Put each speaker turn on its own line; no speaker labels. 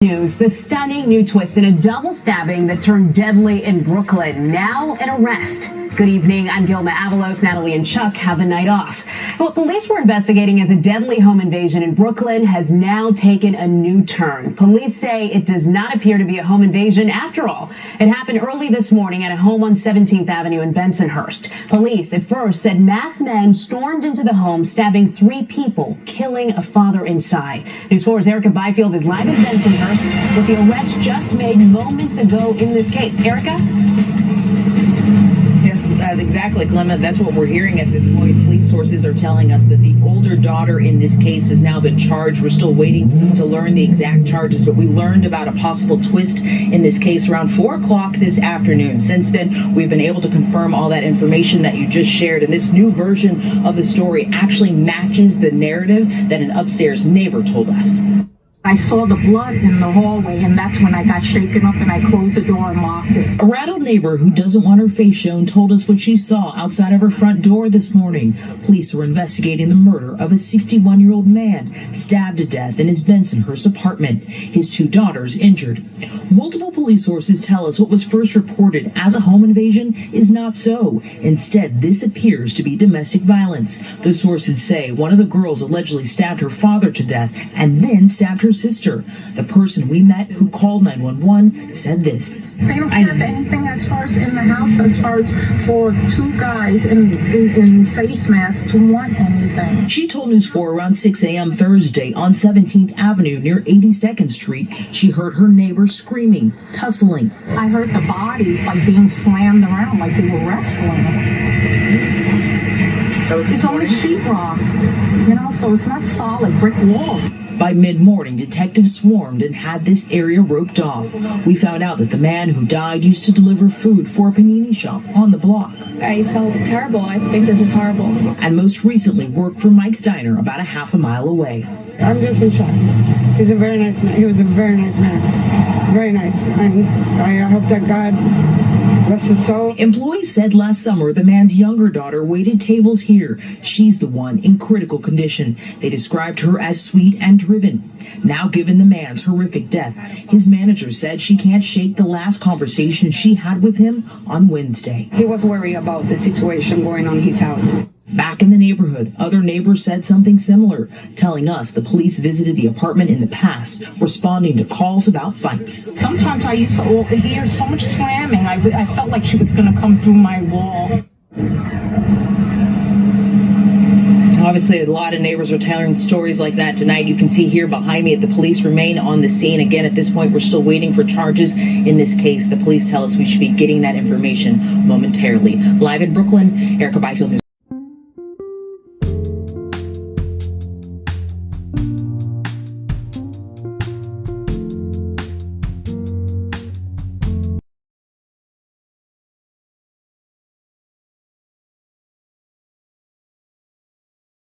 News, the stunning new twist in a double stabbing that turned deadly in Brooklyn. Now an arrest. Good evening. I'm Gilma Avalos. Natalie and Chuck have the night off. What police were investigating as a deadly home invasion in Brooklyn has now taken a new turn. Police say it does not appear to be a home invasion after all. It happened early this morning at a home on 17th Avenue in Bensonhurst. Police at first said masked men stormed into the home, stabbing 3 people, killing a father inside. News 4's Erica Byfield is live in Bensonhurst with the arrest just made moments ago in this case. Erica?
Exactly, Clement. That's what we're hearing at this point. Police sources are telling us that the older daughter in this case has now been charged. We're still waiting to learn the exact charges, but we learned about a possible twist in this case around 4 o'clock this afternoon. Since then, we've been able to confirm all that information that you just shared, and this new version of the story actually matches the narrative that an upstairs neighbor told us.
I saw the blood in the hallway, and that's when I got shaken up and I closed the door and locked it.
A rattled neighbor who doesn't want her face shown told us what she saw outside of her front door this morning. Police were investigating the murder of a 61-year-old man stabbed to death in his Bensonhurst apartment. His 2 daughters injured. Multiple police sources tell us what was first reported as a home invasion is not so. Instead, this appears to be domestic violence. The sources say one of the girls allegedly stabbed her father to death and then stabbed her sister. The person we met who called 911 said this.
They don't have anything as far as in the house, as far as for 2 guys in face masks to want anything.
She told News 4 around 6 a.m. Thursday on 17th Avenue near 82nd Street, she heard her neighbors screaming, tussling.
I heard the bodies like being slammed around like they were wrestling. It's only sheetrock, so it's not solid brick walls.
By mid-morning, detectives swarmed and had this area roped off. We found out that the man who died used to deliver food for a panini shop on the block.
I felt terrible. I think this is horrible.
And most recently worked for Mike's Diner about a half a mile away.
I'm just in shock. He's a very nice man. He was a very nice man. Very nice. And I hope that God rest his soul.
Employees said last summer the man's younger daughter waited tables here. She's the one in critical condition. They described her as sweet and driven. Now, given the man's horrific death, his manager said she can't shake the last conversation she had with him on Wednesday.
He was worried about the situation going on in his house.
Back in the neighborhood, other neighbors said something similar, telling us the police visited the apartment in the past, responding to calls about fights.
Sometimes I used to hear so much slamming. I felt like she was going to come through my wall.
Obviously, a lot of neighbors are telling stories like that tonight. You can see here behind me that the police remain on the scene. Again, at this point, we're still waiting for charges in this case. The police tell us we should be getting that information momentarily. Live in Brooklyn, Erica Byfield News.